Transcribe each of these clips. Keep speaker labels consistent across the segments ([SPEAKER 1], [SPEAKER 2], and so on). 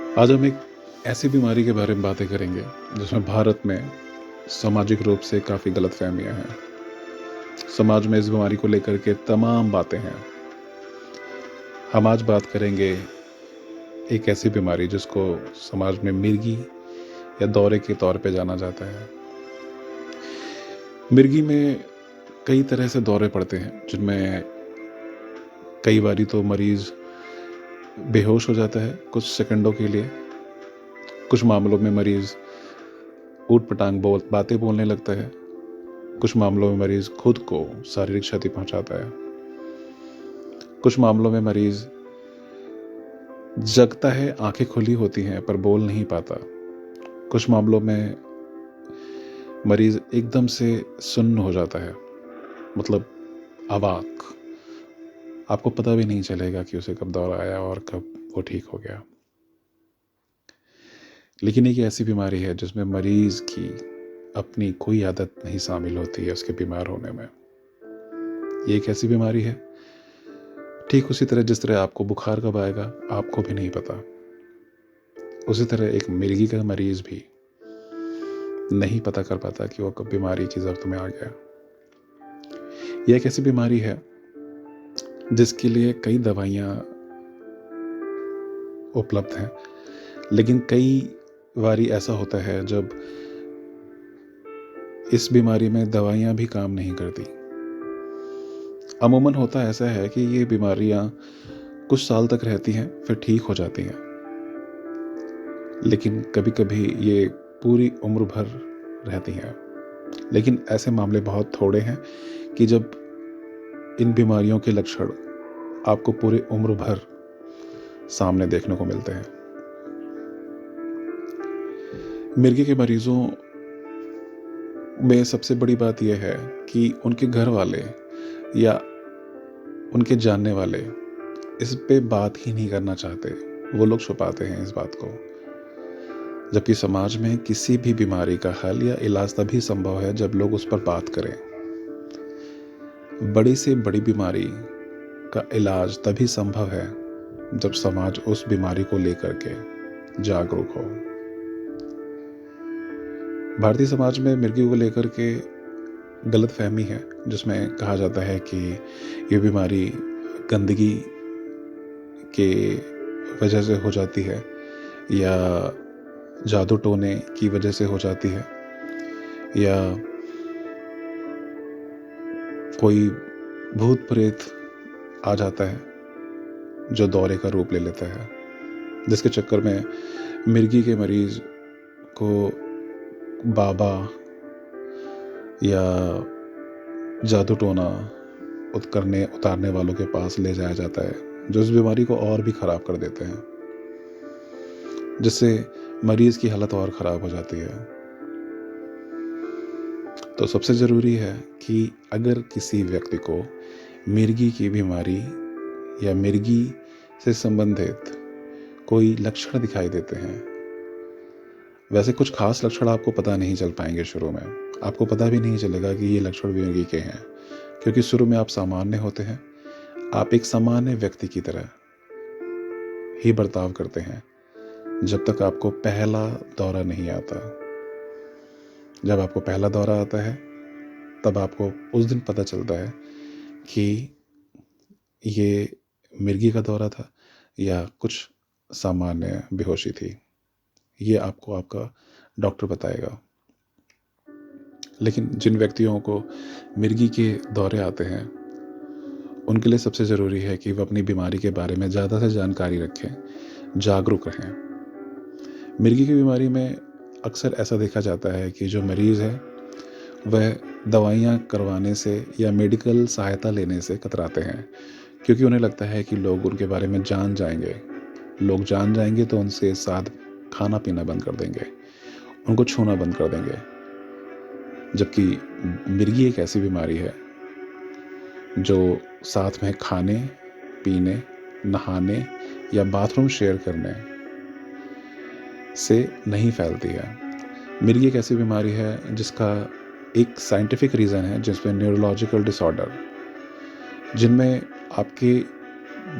[SPEAKER 1] आज हम एक ऐसी बीमारी के बारे में बातें करेंगे जिसमें भारत में सामाजिक रूप से काफ़ी गलतफहमियां हैं। समाज में इस बीमारी को लेकर के तमाम बातें हैं। हम आज बात करेंगे एक ऐसी बीमारी जिसको समाज में मिर्गी या दौरे के तौर पे जाना जाता है। मिर्गी में कई तरह से दौरे पड़ते हैं, जिनमें कई बारी तो मरीज़ बेहोश हो जाता है कुछ सेकंडों के लिए। कुछ मामलों में मरीज़ ऊट-पटांग बातें बोलने लगता है। कुछ मामलों में मरीज़ खुद को शारीरिक क्षति पहुंचाता है। कुछ मामलों में मरीज़ जगता है, आंखें खुली होती हैं पर बोल नहीं पाता। कुछ मामलों में मरीज़ एकदम से सुन्न हो जाता है, मतलब अवाक। आपको पता भी नहीं चलेगा कि उसे कब दौरा आया और कब वो ठीक हो गया। लेकिन एक ऐसी बीमारी है जिसमें मरीज़ की अपनी कोई आदत नहीं शामिल होती है उसके बीमार होने में। ये एक ऐसी बीमारी है, ठीक उसी तरह जिस तरह आपको बुखार कब आएगा आपको भी नहीं पता, उसी तरह एक मिर्गी का मरीज़ भी नहीं पता कर पाता कि वो कब बीमारी की ज़ब्त में आ गया। यह एक ऐसी बीमारी है जिसके लिए कई दवाइयाँ उपलब्ध हैं, लेकिन कई बारी ऐसा होता है जब इस बीमारी में दवाइयाँ भी काम नहीं करती। अमूमन होता ऐसा है कि ये बीमारियाँ कुछ साल तक रहती हैं, फिर ठीक हो जाती हैं, लेकिन कभी कभी ये पूरी उम्र भर रहती हैं। लेकिन ऐसे मामले बहुत थोड़े हैं कि जब इन बीमारियों के लक्षण आपको पूरी उम्र भर सामने देखने को मिलते हैं। मिर्गी के मरीजों में सबसे बड़ी बात यह है कि उनके घर वाले या उनके जानने वाले इस पे बात ही नहीं करना चाहते। वो लोग छुपाते हैं इस बात को, जबकि समाज में किसी भी बीमारी का हल या इलाज तभी संभव है जब लोग उस पर बात करें। बड़ी से बड़ी बीमारी का इलाज तभी संभव है जब समाज उस बीमारी को लेकर के जागरूक हो। भारतीय समाज में मिर्गी को लेकर के गलतफहमी है, जिसमें कहा जाता है कि ये बीमारी गंदगी के वजह से हो जाती है या जादू टोने की वजह से हो जाती है या कोई भूत प्रेत आ जाता है जो दौरे का रूप ले लेता है, जिसके चक्कर में मिर्गी के मरीज को बाबा या जादू टोना उतारने वालों के पास ले जाया जाता है, जो इस बीमारी को और भी ख़राब कर देते हैं, जिससे मरीज़ की हालत और ख़राब हो जाती है। तो सबसे ज़रूरी है कि अगर किसी व्यक्ति को मिर्गी की बीमारी या मिर्गी से संबंधित कोई लक्षण दिखाई देते हैं, वैसे कुछ खास लक्षण आपको पता नहीं चल पाएंगे। शुरू में आपको पता भी नहीं चलेगा कि ये लक्षण मिर्गी के हैं, क्योंकि शुरू में आप सामान्य होते हैं। आप एक सामान्य व्यक्ति की तरह ही बर्ताव करते हैं जब तक आपको पहला दौरा नहीं आता। जब आपको पहला दौरा आता है तब आपको उस दिन पता चलता है कि ये मिर्गी का दौरा था या कुछ सामान्य बेहोशी थी। ये आपको आपका डॉक्टर बताएगा। लेकिन जिन व्यक्तियों को मिर्गी के दौरे आते हैं उनके लिए सबसे ज़रूरी है कि वह अपनी बीमारी के बारे में ज़्यादा से जानकारी रखें, जागरूक रहें। मिर्गी की बीमारी में अक्सर ऐसा देखा जाता है कि जो मरीज़ है वह दवाइयाँ करवाने से या मेडिकल सहायता लेने से कतराते हैं, क्योंकि उन्हें लगता है कि लोग उनके बारे में जान जाएंगे। लोग जान जाएंगे तो उनसे साथ खाना पीना बंद कर देंगे, उनको छूना बंद कर देंगे। जबकि मिर्गी एक ऐसी बीमारी है जो साथ में खाने पीने, नहाने या बाथरूम शेयर करने से नहीं फैलती है। मिर्गी एक ऐसी बीमारी है जिसका एक साइंटिफिक रीज़न है, जिसमें न्यूरोलॉजिकल डिसऑर्डर, जिनमें आपकी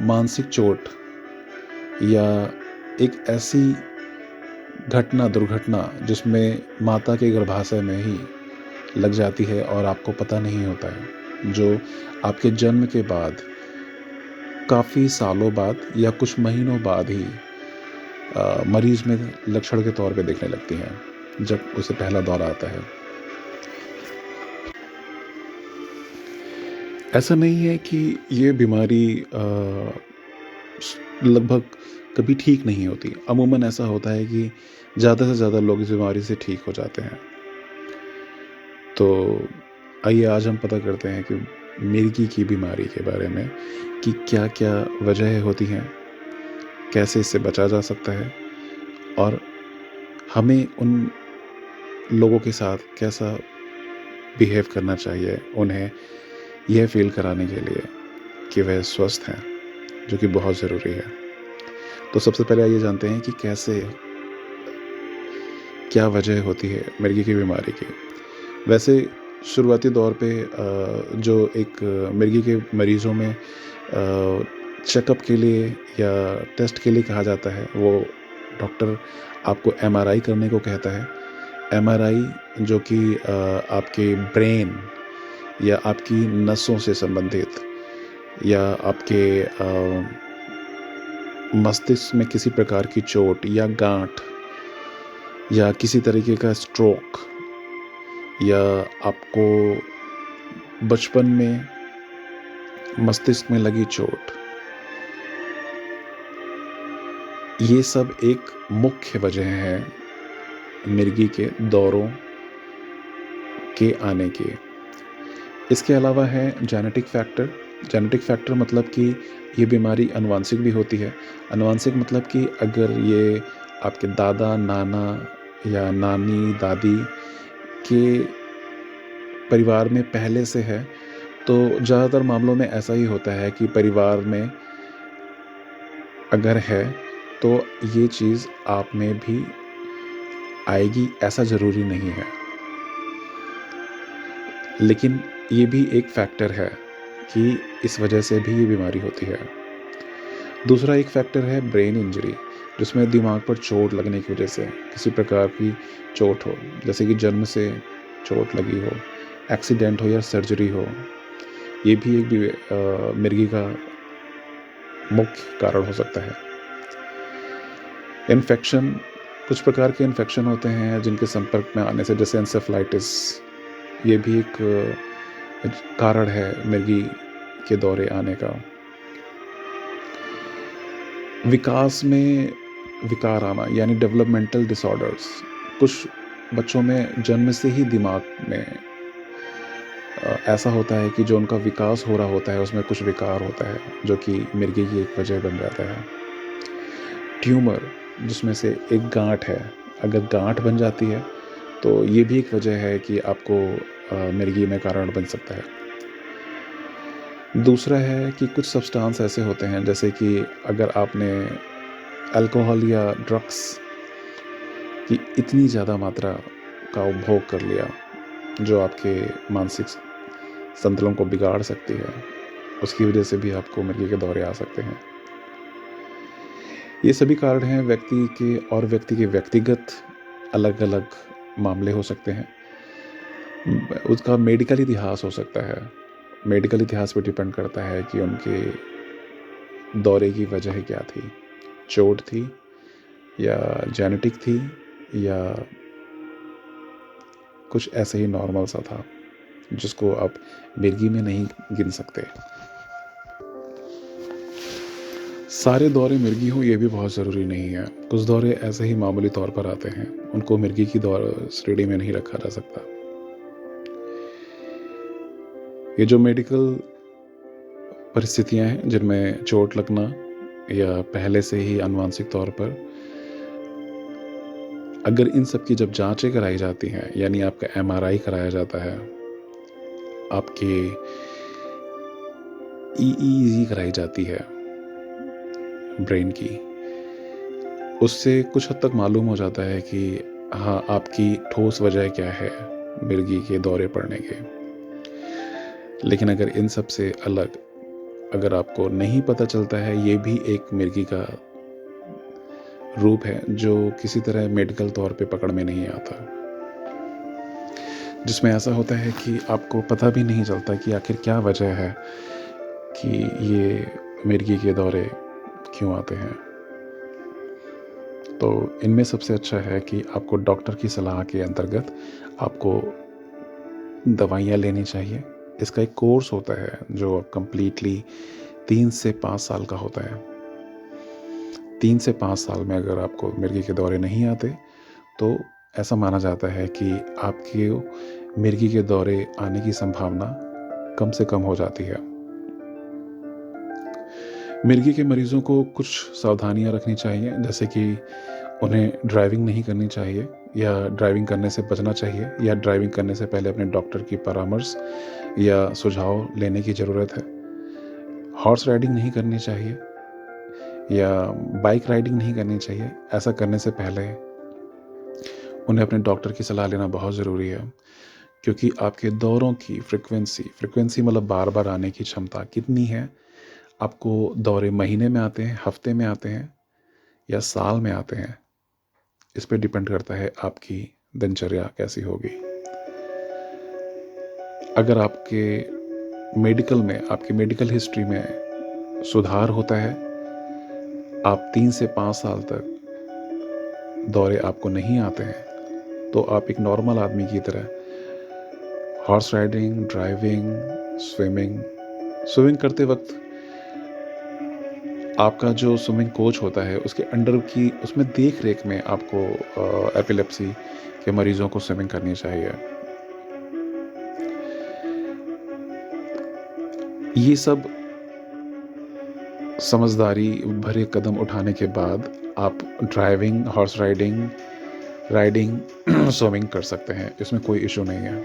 [SPEAKER 1] मानसिक चोट या एक ऐसी दुर्घटना जिसमें माता के गर्भाशय में ही लग जाती है और आपको पता नहीं होता है, जो आपके जन्म के बाद काफ़ी सालों बाद या कुछ महीनों बाद ही मरीज में लक्षण के तौर पे दिखने लगती हैं, जब उसे पहला दौरा आता है। ऐसा नहीं है कि ये बीमारी लगभग कभी ठीक नहीं होती। अमूमन ऐसा होता है कि ज़्यादा से ज़्यादा लोग इस बीमारी से ठीक हो जाते हैं। तो आइए आज हम पता करते हैं कि मिर्गी की बीमारी के बारे में कि क्या-क्या वजह होती हैं, कैसे इससे बचा जा सकता है और हमें उन लोगों के साथ कैसा बिहेव करना चाहिए, उन्हें यह फ़ील कराने के लिए कि वह स्वस्थ हैं, जो कि बहुत ज़रूरी है। तो सबसे पहले आइए जानते हैं कि क्या वजह होती है मिर्गी की बीमारी की। वैसे शुरुआती दौर पे जो एक मिर्गी के मरीज़ों में चेकअप के लिए या टेस्ट के लिए कहा जाता है, वो डॉक्टर आपको एमआरआई करने को कहता है। एमआरआई जो कि आपके ब्रेन या आपकी नसों से संबंधित या आपके मस्तिष्क में किसी प्रकार की चोट या गांठ या किसी तरीके का स्ट्रोक या आपको बचपन में मस्तिष्क में लगी चोट, ये सब एक मुख्य वजह है मिर्गी के दौरों के आने की। इसके अलावा है जेनेटिक फैक्टर मतलब कि ये बीमारी आनुवांशिक भी होती है। आनुवांशिक मतलब कि अगर ये आपके दादा, नाना या नानी, दादी के परिवार में पहले से है, तो ज़्यादातर मामलों में ऐसा ही होता है कि परिवार में अगर है, तो ये चीज़ आप में भी आएगी, ऐसा ज़रूरी नहीं है। लेकिन ये भी एक फैक्टर है कि इस वजह से भी ये बीमारी होती है। दूसरा एक फैक्टर है ब्रेन इंजरी, जिसमें दिमाग पर चोट लगने की वजह से किसी प्रकार की चोट हो, जैसे कि जन्म से चोट लगी हो, एक्सीडेंट हो या सर्जरी हो। ये भी एक मिर्गी का मुख्य कारण हो सकता है। इन्फेक्शन, कुछ प्रकार के इन्फेक्शन होते हैं जिनके संपर्क में आने से, जैसे एंसेफेलाइटिस, ये भी एक कारण है मिर्गी के दौरे आने का। विकास में विकार आना यानी डेवलपमेंटल डिसऑर्डर्स, कुछ बच्चों में जन्म से ही दिमाग में ऐसा होता है कि जो उनका विकास हो रहा होता है उसमें कुछ विकार होता है, जो कि मिर्गी की एक वजह बन जाता है। ट्यूमर, जिसमें से एक गांठ है, अगर गांठ बन जाती है तो ये भी एक वजह है कि आपको मिर्गी में कारण बन सकता है। दूसरा है कि कुछ सब्सटेंस ऐसे होते हैं, जैसे कि अगर आपने अल्कोहल या ड्रग्स की इतनी ज़्यादा मात्रा का उपभोग कर लिया जो आपके मानसिक संतुलन को बिगाड़ सकती है, उसकी वजह से भी आपको मिर्गी के दौरे आ सकते हैं। ये सभी कारण हैं व्यक्ति के व्यक्तिगत अलग-अलग मामले हो सकते हैं। उसका मेडिकल इतिहास हो सकता है। मेडिकल इतिहास पे डिपेंड करता है कि उनके दौरे की वजह क्या थी, चोट थी या जेनेटिक थी या कुछ ऐसे ही नॉर्मल सा था जिसको आप मिर्गी में नहीं गिन सकते। सारे दौरे मिर्गी हो ये भी बहुत ज़रूरी नहीं है। कुछ दौरे ऐसे ही मामूली तौर पर आते हैं, उनको मिर्गी की श्रेणी में नहीं रखा जा सकता। ये जो मेडिकल परिस्थितियां हैं जिनमें चोट लगना या पहले से ही आनुवांशिक तौर पर, अगर इन सब की जब जांचें कराई जाती हैं, यानी आपका एमआरआई कराया जाता है, आपके ईईजी कराई जाती है ब्रेन की, उससे कुछ हद तक मालूम हो जाता है कि हाँ, आपकी ठोस वजह क्या है मिर्गी के दौरे पड़ने के। लेकिन अगर इन सब से अलग अगर आपको नहीं पता चलता है, ये भी एक मिर्गी का रूप है जो किसी तरह मेडिकल तौर पे पकड़ में नहीं आता, जिसमें ऐसा होता है कि आपको पता भी नहीं चलता कि आखिर क्या वजह है कि ये मिर्गी के दौरे क्यों आते हैं। तो इनमें सबसे अच्छा है कि आपको डॉक्टर की सलाह के अंतर्गत आपको दवाइयाँ लेनी चाहिए। इसका एक कोर्स होता है जो कंप्लीटली 3 से 5 साल का होता है। 3 से 5 साल में अगर आपको मिर्गी के दौरे नहीं आते तो ऐसा माना जाता है कि आपके मिर्गी के दौरे आने की संभावना कम से कम हो जाती है। मिर्गी के मरीज़ों को कुछ सावधानियां रखनी चाहिए, जैसे कि उन्हें ड्राइविंग नहीं करनी चाहिए या ड्राइविंग करने से बचना चाहिए, या ड्राइविंग करने से पहले अपने डॉक्टर की परामर्श या सुझाव लेने की ज़रूरत है। हॉर्स राइडिंग नहीं करनी चाहिए या बाइक राइडिंग नहीं करनी चाहिए। ऐसा करने से पहले उन्हें अपने डॉक्टर की सलाह लेना बहुत ज़रूरी है, क्योंकि आपके दौरों की फ्रिक्वेंसी मतलब बार बार आने की क्षमता कितनी है। आपको दौरे महीने में आते हैं, हफ्ते में आते हैं या साल में आते हैं, इस पे डिपेंड करता है आपकी दिनचर्या कैसी होगी। अगर आपकी मेडिकल हिस्ट्री में सुधार होता है, आप 3 से 5 साल तक दौरे आपको नहीं आते हैं, तो आप एक नॉर्मल आदमी की तरह हॉर्स राइडिंग, ड्राइविंग, स्विमिंग करते वक्त आपका जो स्विमिंग कोच होता है उसमें देख रेख में आपको एपिलेप्सी के मरीजों को स्विमिंग करनी चाहिए। ये सब समझदारी भरे कदम उठाने के बाद आप ड्राइविंग, हॉर्स राइडिंग स्विमिंग कर सकते हैं। इसमें कोई इशू नहीं है,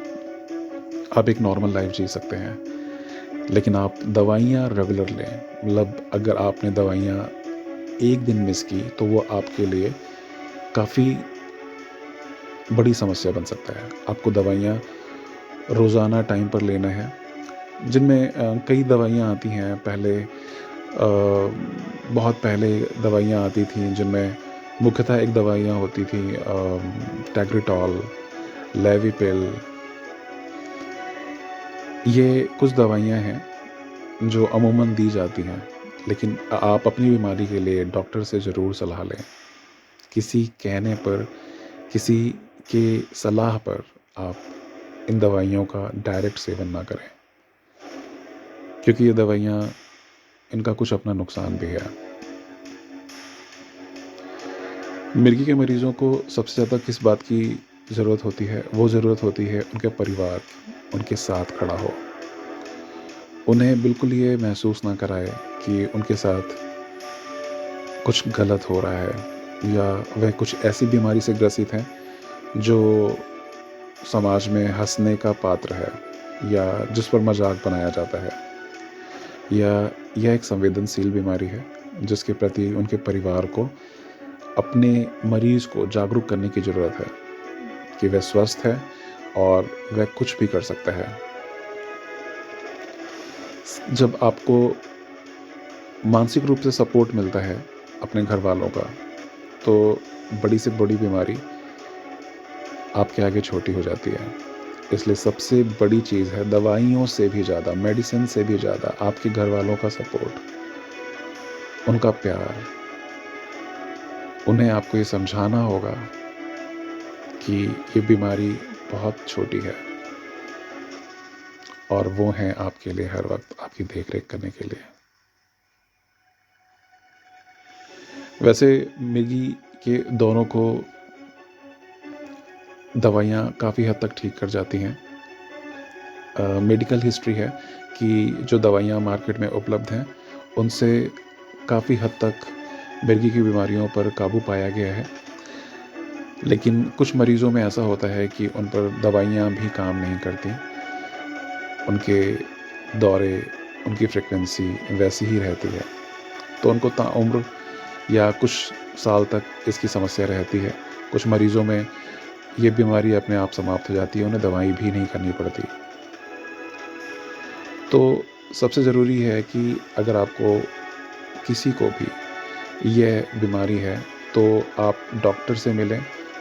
[SPEAKER 1] आप एक नॉर्मल लाइफ जी सकते हैं। लेकिन आप दवाइयाँ रेगुलर लें, मतलब अगर आपने दवाइयाँ एक दिन मिस की तो वो आपके लिए काफ़ी बड़ी समस्या बन सकता है। आपको दवाइयाँ रोज़ाना टाइम पर लेना है, जिनमें कई दवाइयाँ आती हैं। बहुत पहले दवाइयाँ आती थीं जिनमें मुख्यतः एक दवाइयाँ होती थी टैग्रिटॉल, लेविपिल। ये कुछ दवाइयाँ हैं जो अमूमन दी जाती हैं, लेकिन आप अपनी बीमारी के लिए डॉक्टर से ज़रूर सलाह लें। किसी कहने पर, किसी के सलाह पर आप इन दवाइयों का डायरेक्ट सेवन ना करें, क्योंकि ये दवाइयाँ, इनका कुछ अपना नुकसान भी है। मिर्गी के मरीज़ों को सबसे ज़्यादा किस बात की ज़रूरत होती है? वो ज़रूरत होती है उनके परिवार उनके साथ खड़ा हो। उन्हें बिल्कुल ये महसूस ना कराए कि उनके साथ कुछ गलत हो रहा है या वह कुछ ऐसी बीमारी से ग्रसित हैं जो समाज में हंसने का पात्र है या जिस पर मजाक बनाया जाता है, या यह एक संवेदनशील बीमारी है जिसके प्रति उनके परिवार को अपने मरीज़ को जागरूक करने की ज़रूरत है कि वह स्वस्थ है और वह कुछ भी कर सकता है। जब आपको मानसिक रूप से सपोर्ट मिलता है अपने घर वालों का, तो बड़ी से बड़ी बीमारी आपके आगे छोटी हो जाती है। इसलिए सबसे बड़ी चीज़ है, दवाइयों से भी ज़्यादा, मेडिसिन से भी ज़्यादा आपके घर वालों का सपोर्ट, उनका प्यार। उन्हें आपको ये समझाना होगा कि ये बीमारी बहुत छोटी है और वो हैं आपके लिए हर वक्त आपकी देख रेख करने के लिए। वैसे मिर्गी के दौरों को दवाइयाँ काफ़ी हद तक ठीक कर जाती हैं। मेडिकल हिस्ट्री है कि जो दवाइयाँ मार्केट में उपलब्ध हैं उनसे काफ़ी हद तक मिर्गी की बीमारियों पर काबू पाया गया है। लेकिन कुछ मरीज़ों में ऐसा होता है कि उन पर दवाइयाँ भी काम नहीं करती, उनके दौरे, उनकी फ्रिक्वेंसी वैसी ही रहती है, तो उनको ताउम्र या कुछ साल तक इसकी समस्या रहती है। कुछ मरीज़ों में ये बीमारी अपने आप समाप्त हो जाती है, उन्हें दवाई भी नहीं करनी पड़ती। तो सबसे ज़रूरी है कि अगर आपको किसी को भी यह बीमारी है तो आप डॉक्टर से मिलें,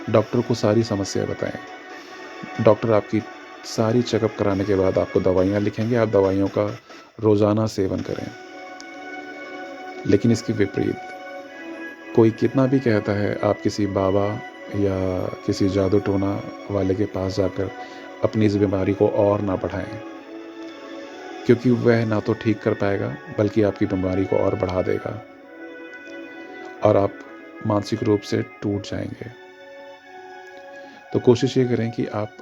[SPEAKER 1] डॉक्टर को सारी समस्या बताएं। डॉक्टर आपकी सारी चेकअप कराने के बाद आपको दवाइयाँ लिखेंगे, आप दवाइयों का रोज़ाना सेवन करें। लेकिन इसके विपरीत कोई कितना भी कहता है, आप किसी बाबा या किसी जादू टोना वाले के पास जाकर अपनी इस बीमारी को और ना बढ़ाएं, क्योंकि वह ना तो ठीक कर पाएगा बल्कि आपकी बीमारी को और बढ़ा देगा और आप मानसिक रूप से टूट जाएंगे। तो कोशिश ये करें कि आप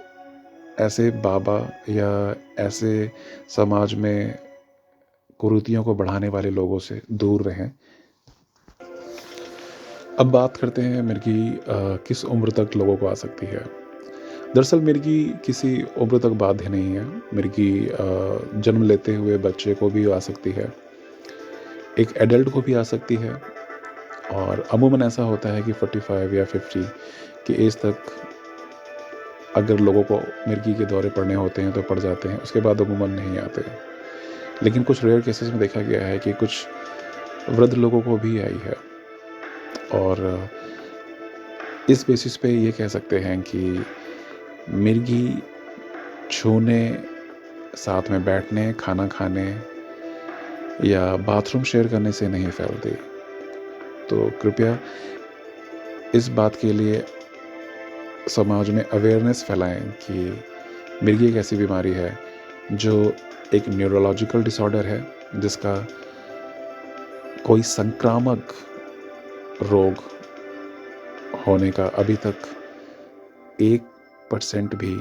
[SPEAKER 1] ऐसे बाबा या ऐसे समाज में कुरीतियों को बढ़ाने वाले लोगों से दूर रहें। अब बात करते हैं मिर्गी किस उम्र तक लोगों को आ सकती है। दरअसल मिर्गी किसी उम्र तक बाध्य नहीं है। मिर्गी जन्म लेते हुए बच्चे को भी आ सकती है, एक एडल्ट को भी आ सकती है, और अमूमन ऐसा होता है कि 45 या 50 की एज तक अगर लोगों को मिर्गी के दौरे पड़ने होते हैं तो पड़ जाते हैं, उसके बाद अमूमन नहीं आते। लेकिन कुछ रेयर केसेस में देखा गया है कि कुछ वृद्ध लोगों को भी आई है, और इस बेसिस पे ये कह सकते हैं कि मिर्गी छूने, साथ में बैठने, खाना खाने या बाथरूम शेयर करने से नहीं फैलती। तो कृपया इस बात के लिए समाज में अवेयरनेस फैलाएं कि मिर्गी एक ऐसी बीमारी है जो एक न्यूरोलॉजिकल डिसऑर्डर है, जिसका कोई संक्रामक रोग होने का अभी तक 1% भी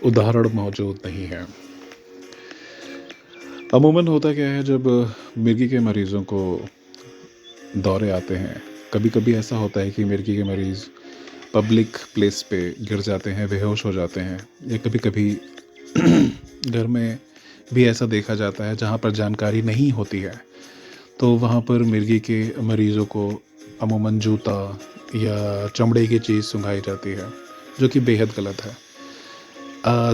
[SPEAKER 1] उदाहरण मौजूद नहीं है। अमूमन होता क्या है, जब मिर्गी के मरीज़ों को दौरे आते हैं, कभी कभी ऐसा होता है कि मिर्गी के मरीज़ पब्लिक प्लेस पे गिर जाते हैं, बेहोश हो जाते हैं, या कभी कभी घर में भी ऐसा देखा जाता है जहाँ पर जानकारी नहीं होती है, तो वहाँ पर मिर्गी के मरीज़ों को अमूमन जूता या चमड़े की चीज़ सुंघाई जाती है, जो कि बेहद गलत है।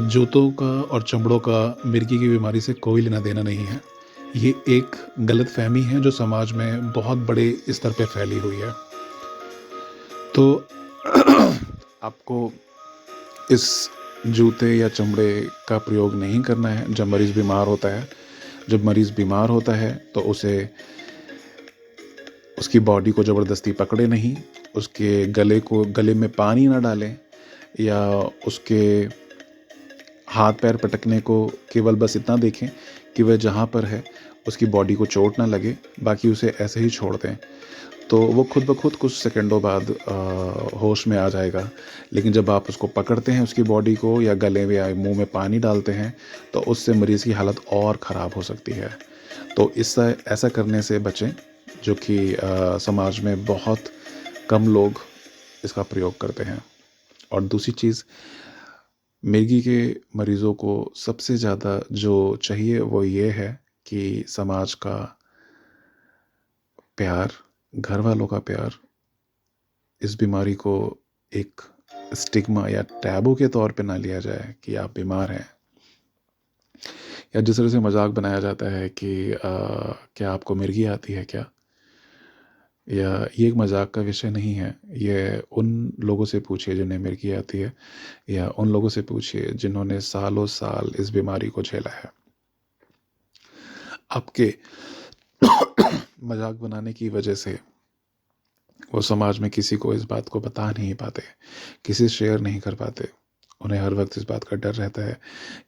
[SPEAKER 1] जूतों का और चमड़ों का मिर्गी की बीमारी से कोई लेना देना नहीं है। ये एक गलतफहमी है जो समाज में बहुत बड़े स्तर पे फैली हुई है। तो आपको इस जूते या चमड़े का प्रयोग नहीं करना है जब मरीज़ बीमार होता है। जब मरीज़ बीमार होता है तो उसे उसकी बॉडी को ज़बरदस्ती पकड़े नहीं, उसके गले में पानी ना डालें, या उसके हाथ पैर पटकने को केवल बस इतना देखें कि वह जहाँ पर है उसकी बॉडी को चोट ना लगे, बाकी उसे ऐसे ही छोड़ दें। तो वो खुद ब खुद कुछ सेकंडों बाद होश में आ जाएगा। लेकिन जब आप उसको पकड़ते हैं, उसकी बॉडी को, या गले में या मुंह में पानी डालते हैं, तो उससे मरीज़ की हालत और ख़राब हो सकती है। तो इससे ऐसा करने से बचें, जो कि समाज में बहुत कम लोग इसका प्रयोग करते हैं। और दूसरी चीज़, मिर्गी के मरीज़ों को सबसे ज़्यादा जो चाहिए वो ये है कि समाज का प्यार, घर वालों का प्यार। इस बीमारी को एक स्टिग्मा या टैबू के तौर पे ना लिया जाए कि आप बीमार हैं, या जिस तरह से मजाक बनाया जाता है कि क्या आपको मिर्गी आती है क्या, या ये एक मजाक का विषय नहीं है। ये उन लोगों से पूछिए जिन्हें मिर्गी आती है, या उन लोगों से पूछिए जिन्होंने सालों साल इस बीमारी को झेला है। आपके मजाक बनाने की वजह से वो समाज में किसी को इस बात को बता नहीं पाते, किसी से शेयर नहीं कर पाते। उन्हें हर वक्त इस बात का डर रहता है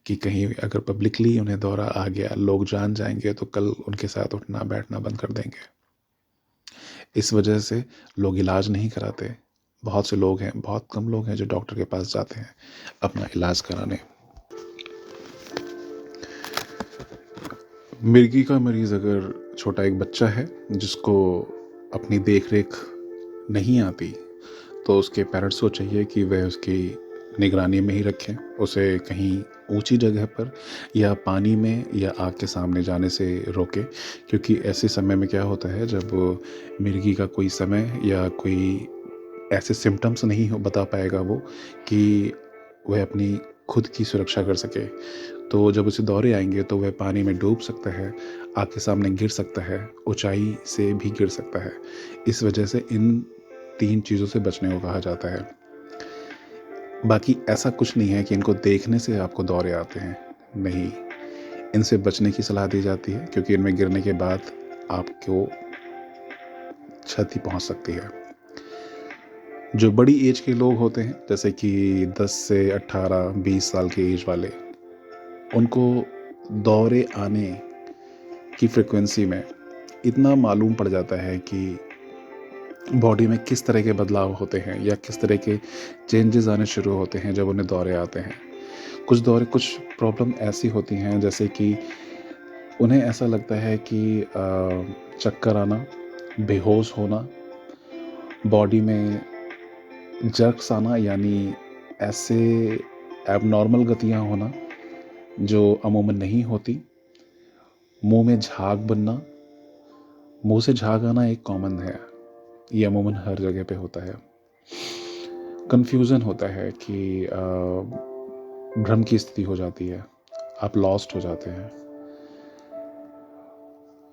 [SPEAKER 1] कि कहीं अगर पब्लिकली उन्हें दौरा आ गया, लोग जान जाएंगे, तो कल उनके साथ उठना बैठना बंद कर देंगे। इस वजह से लोग इलाज नहीं कराते। बहुत से लोग हैं, बहुत कम लोग हैं जो डॉक्टर के पास जाते हैं अपना इलाज कराने। मिर्गी का मरीज़ अगर छोटा एक बच्चा है जिसको अपनी देख रेख नहीं आती, तो उसके पेरेंट्स को चाहिए कि वह उसकी निगरानी में ही रखें, उसे कहीं ऊंची जगह पर या पानी में या आग के सामने जाने से रोकें। क्योंकि ऐसे समय में क्या होता है, जब मिर्गी का कोई समय या कोई ऐसे सिम्टम्स नहीं बता पाएगा वो कि वह अपनी खुद की सुरक्षा कर सके, तो जब उसे दौरे आएंगे तो वह पानी में डूब सकता है, आपके सामने गिर सकता है, ऊंचाई से भी गिर सकता है। इस वजह से इन 3 चीज़ों से बचने को कहा जाता है। बाकी ऐसा कुछ नहीं है कि इनको देखने से आपको दौरे आते हैं, नहीं। इनसे बचने की सलाह दी जाती है क्योंकि इनमें गिरने के बाद आपको क्षति पहुंच सकती है। जो बड़ी एज के लोग होते हैं, जैसे कि 10 से 18-20 साल के एज वाले, उनको दौरे आने की फ्रिक्वेंसी में इतना मालूम पड़ जाता है कि बॉडी में किस तरह के बदलाव होते हैं या किस तरह के चेंजेस आने शुरू होते हैं जब उन्हें दौरे आते हैं। कुछ प्रॉब्लम ऐसी होती हैं जैसे कि उन्हें ऐसा लगता है कि चक्कर आना, बेहोश होना, बॉडी में जर्क्स आना, यानी ऐसे एबनॉर्मल गतियाँ होना जो अमूमन नहीं होती, मुंह में झाग बनना। मुंह से झाग आना एक कॉमन है, ये अमूमन हर जगह पे होता है। कंफ्यूजन होता है कि भ्रम की स्थिति हो जाती है, आप लॉस्ट हो जाते हैं,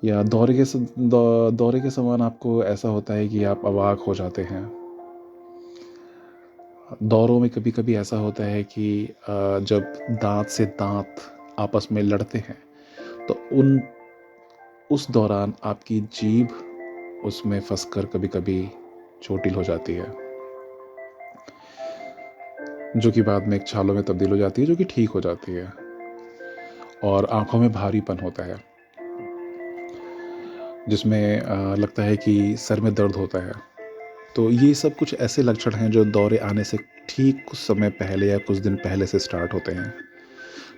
[SPEAKER 1] या दौरे के समान आपको ऐसा होता है कि आप अवाक हो जाते हैं। दौरों में कभी कभी ऐसा होता है कि जब दांत से दांत आपस में लड़ते हैं तो उस दौरान आपकी जीभ उसमें फंसकर कभी कभी चोटिल हो जाती है, जो कि बाद में एक छालों में तब्दील हो जाती है, जो कि ठीक हो जाती है। और आंखों में भारीपन होता है, जिसमें लगता है कि सर में दर्द होता है। तो ये सब कुछ ऐसे लक्षण हैं जो दौरे आने से ठीक कुछ समय पहले या कुछ दिन पहले से स्टार्ट होते हैं।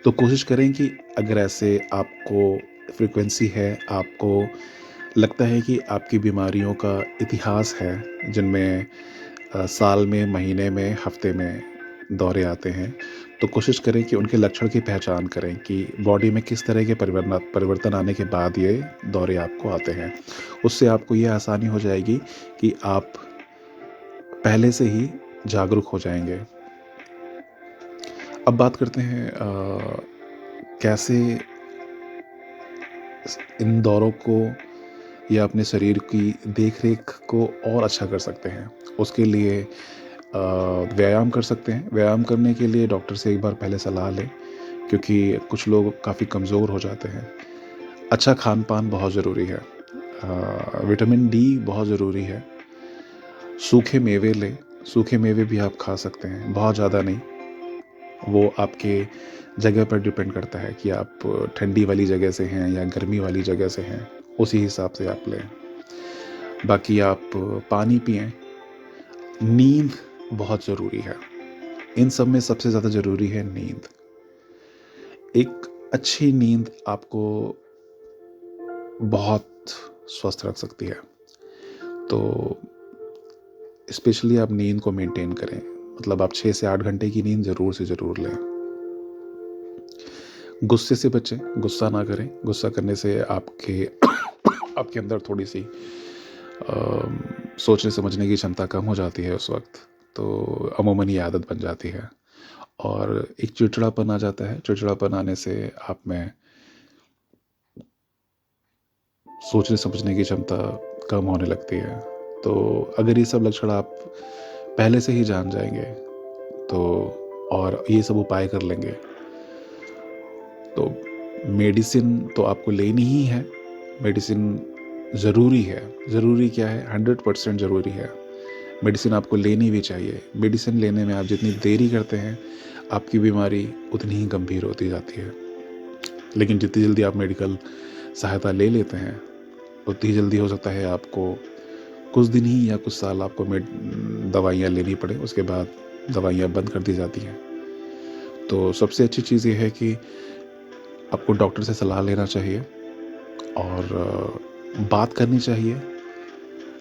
[SPEAKER 1] तो कोशिश करें कि अगर ऐसे आपको फ्रीक्वेंसी है, आपको लगता है कि आपकी बीमारियों का इतिहास है जिनमें साल में, महीने में, हफ्ते में दौरे आते हैं, तो कोशिश करें कि उनके लक्षण की पहचान करें कि बॉडी में किस तरह के परिवर्तन आने के बाद ये दौरे आपको आते हैं। उससे आपको ये आसानी हो जाएगी कि आप पहले से ही जागरूक हो जाएंगे। अब बात करते हैं कैसे इन दौरों को या अपने शरीर की देखरेख को और अच्छा कर सकते हैं। उसके लिए व्यायाम कर सकते हैं। व्यायाम करने के लिए डॉक्टर से एक बार पहले सलाह लें, क्योंकि कुछ लोग काफ़ी कमज़ोर हो जाते हैं। अच्छा खान पान बहुत ज़रूरी है, विटामिन डी बहुत ज़रूरी है। सूखे मेवे लें, सूखे मेवे भी आप खा सकते हैं, बहुत ज़्यादा नहीं। वो आपके जगह पर डिपेंड करता है कि आप ठंडी वाली जगह से हैं या गर्मी वाली जगह से हैं, उसी हिसाब से आप लें। बाकी आप पानी पिएं। नींद बहुत ज़रूरी है। इन सब में सबसे ज़्यादा ज़रूरी है नींद। एक अच्छी नींद आपको बहुत स्वस्थ रख सकती है। तो स्पेशली आप नींद को मेंटेन करें, मतलब आप 6 से 8 घंटे की नींद ज़रूर से ज़रूर लें। गुस्से से बचें, गुस्सा ना करें। गुस्सा करने से आपके अंदर थोड़ी सी सोचने समझने की क्षमता कम हो जाती है उस वक्त, तो अमूमन ये आदत बन जाती है और एक चिड़चिड़ापन आ जाता है। चिड़चिड़ापन आने से आप में सोचने समझने की क्षमता कम होने लगती है। तो अगर ये सब लक्षण आप पहले से ही जान जाएंगे तो और ये सब उपाय कर लेंगे तो मेडिसिन तो आपको लेनी ही है। मेडिसिन ज़रूरी है। ज़रूरी क्या है? 100% ज़रूरी है। मेडिसिन आपको लेनी भी चाहिए। मेडिसिन लेने में आप जितनी देरी करते हैं, आपकी बीमारी उतनी ही गंभीर होती जाती है। लेकिन जितनी जल्दी आप मेडिकल सहायता ले लेते हैं, उतनी जल्दी हो सकता है आपको कुछ दिन ही या कुछ साल आपको दवाइयाँ लेनी पड़े, उसके बाद दवाइयाँ बंद कर दी जाती हैं। तो सबसे अच्छी चीज़ ये है कि आपको डॉक्टर से सलाह लेना चाहिए और बात करनी चाहिए।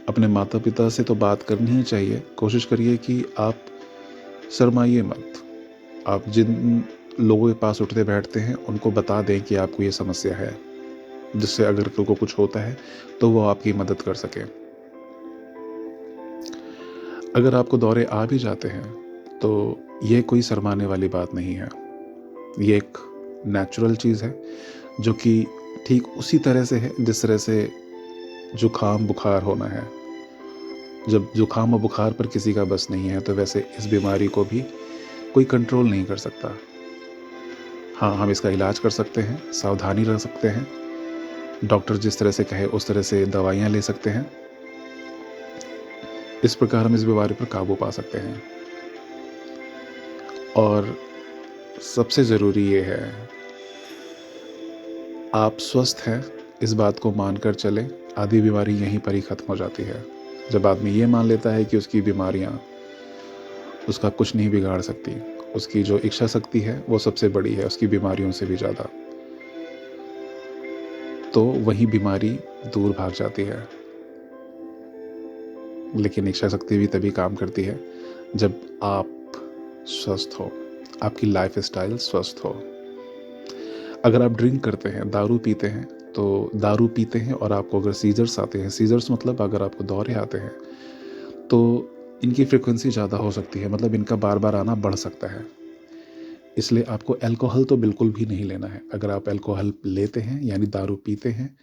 [SPEAKER 1] अपने माता पिता से तो बात करनी ही चाहिए। कोशिश करिए कि आप शर्माइए मत। आप जिन लोगों के पास उठते बैठते हैं उनको बता दें कि आपको ये समस्या है, जिससे अगर उनको कुछ होता है तो वो आपकी मदद कर सके। अगर आपको दौरे आ भी जाते हैं तो ये कोई शर्माने वाली बात नहीं है। ये एक नेचुरल चीज़ है, जो कि ठीक उसी तरह से है जिस तरह से जुकाम बुखार होना है। जब जुकाम और बुखार पर किसी का बस नहीं है, तो वैसे इस बीमारी को भी कोई कंट्रोल नहीं कर सकता। हाँ, हम इसका इलाज कर सकते हैं, सावधानी रख सकते हैं, डॉक्टर जिस तरह से कहे उस तरह से दवाइयाँ ले सकते हैं। इस प्रकार हम इस बीमारी पर काबू पा सकते हैं। और सबसे ज़रूरी ये है, आप स्वस्थ हैं, इस बात को मानकर चलें। आधी बीमारी यहीं पर ही ख़त्म हो जाती है। जब आदमी ये मान लेता है कि उसकी बीमारियाँ उसका कुछ नहीं बिगाड़ सकती, उसकी जो इच्छा शक्ति है वो सबसे बड़ी है उसकी बीमारियों से भी ज़्यादा, तो वही बीमारी दूर भाग जाती है। लेकिन इच्छा शक्ति भी तभी काम करती है जब आप स्वस्थ हो, आपकी लाइफ स्टाइल स्वस्थ हो। अगर आप ड्रिंक करते हैं, दारू पीते हैं, तो दारू पीते हैं और आपको अगर सीजर्स आते हैं, सीजर्स मतलब अगर आपको दौरे आते हैं, तो इनकी फ्रीक्वेंसी ज़्यादा हो सकती है, मतलब इनका बार बार आना बढ़ सकता है। इसलिए आपको अल्कोहल तो बिल्कुल भी नहीं लेना है। अगर आप अल्कोहल लेते हैं यानी दारू पीते हैं,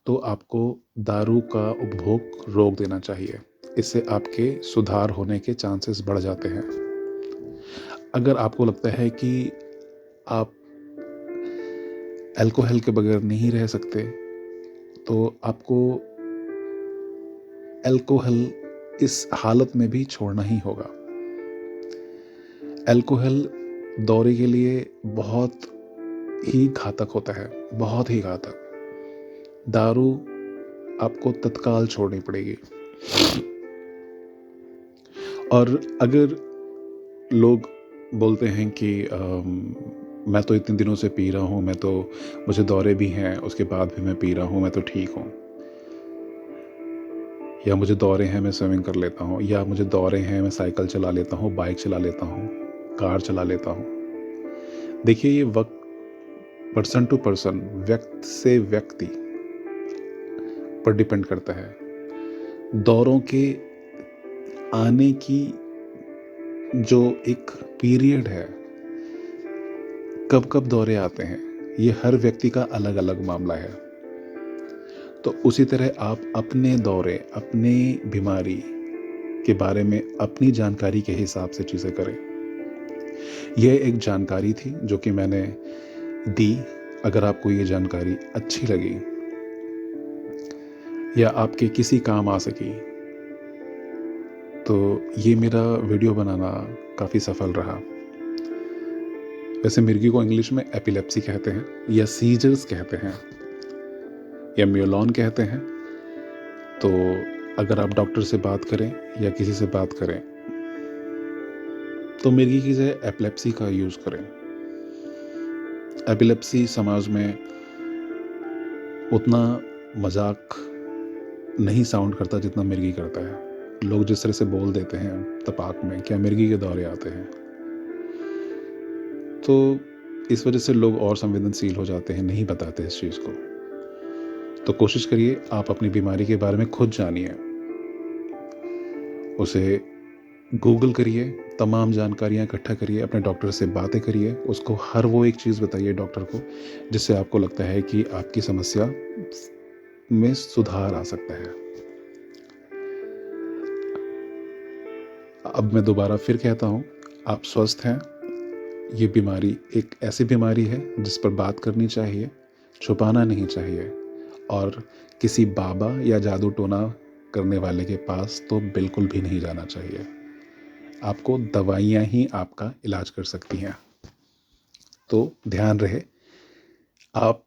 [SPEAKER 1] तो आपको दारू का उपभोग रोक देना चाहिए। इससे आपके सुधार होने के चांसेस बढ़ जाते हैं। अगर आपको लगता है कि आप अल्कोहल के बगैर नहीं रह सकते, तो आपको अल्कोहल इस हालत में भी छोड़ना ही होगा। अल्कोहल दौरे के लिए बहुत ही घातक होता है, बहुत ही घातक। दारू आपको तत्काल छोड़नी पड़ेगी। और अगर लोग बोलते हैं कि मैं तो इतने दिनों से पी रहा हूँ, मुझे दौरे भी हैं, उसके बाद भी मैं पी रहा हूँ, मैं तो ठीक हूँ, या मुझे दौरे हैं मैं स्विमिंग कर लेता हूँ, या मुझे दौरे हैं मैं साइकिल चला लेता हूँ, बाइक चला लेता हूँ, कार चला लेता हूँ। देखिए, ये वक्त पर्सन टू पर्सन, व्यक्ति से व्यक्ति पर डिपेंड करता है। दौरों के आने की जो एक पीरियड है, कब कब दौरे आते हैं, ये हर व्यक्ति का अलग अलग मामला है। तो उसी तरह आप अपने दौरे, अपने बीमारी के बारे में अपनी जानकारी के हिसाब से चीज़ें करें। यह एक जानकारी थी जो कि मैंने दी। अगर आपको ये जानकारी अच्छी लगी या आपके किसी काम आ सकी, तो ये मेरा वीडियो बनाना काफ़ी सफल रहा। वैसे मिर्गी को इंग्लिश में एपिलेप्सी कहते हैं, या सीजर्स कहते हैं, या म्यूलॉन कहते हैं। तो अगर आप डॉक्टर से बात करें या किसी से बात करें, तो मिर्गी की जगह एपिलेप्सी का यूज़ करें। एपिलेप्सी समाज में उतना मजाक नहीं साउंड करता जितना मिर्गी करता है। लोग जिस तरह से बोल देते हैं तपाक में, क्या मिर्गी के दौरे आते हैं, तो इस वजह से लोग और संवेदनशील हो जाते हैं, नहीं बताते इस चीज़ को। तो कोशिश करिए आप अपनी बीमारी के बारे में खुद जानिए, उसे गूगल करिए, तमाम जानकारियाँ इकट्ठा करिए, अपने डॉक्टर से बातें करिए, उसको हर वो एक चीज़ बताइए डॉक्टर को जिससे आपको लगता है कि आपकी समस्या में सुधार आ सकता है। अब मैं दोबारा फिर कहता हूँ, आप स्वस्थ हैं। ये बीमारी एक ऐसी बीमारी है जिस पर बात करनी चाहिए, छुपाना नहीं चाहिए, और किसी बाबा या जादू टोना करने वाले के पास तो बिल्कुल भी नहीं जाना चाहिए। आपको दवाइयाँ ही आपका इलाज कर सकती हैं। तो ध्यान रहे, आप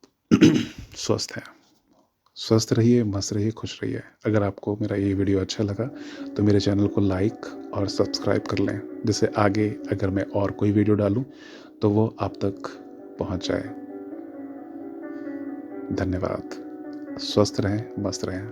[SPEAKER 1] स्वस्थ हैं। स्वस्थ रहिए, मस्त रहिए, खुश रहिए। अगर आपको मेरा ये वीडियो अच्छा लगा तो मेरे चैनल को लाइक और सब्सक्राइब कर लें, जिससे आगे अगर मैं और कोई वीडियो डालूं तो वो आप तक पहुंच जाए। धन्यवाद। स्वस्थ रहें, मस्त रहें।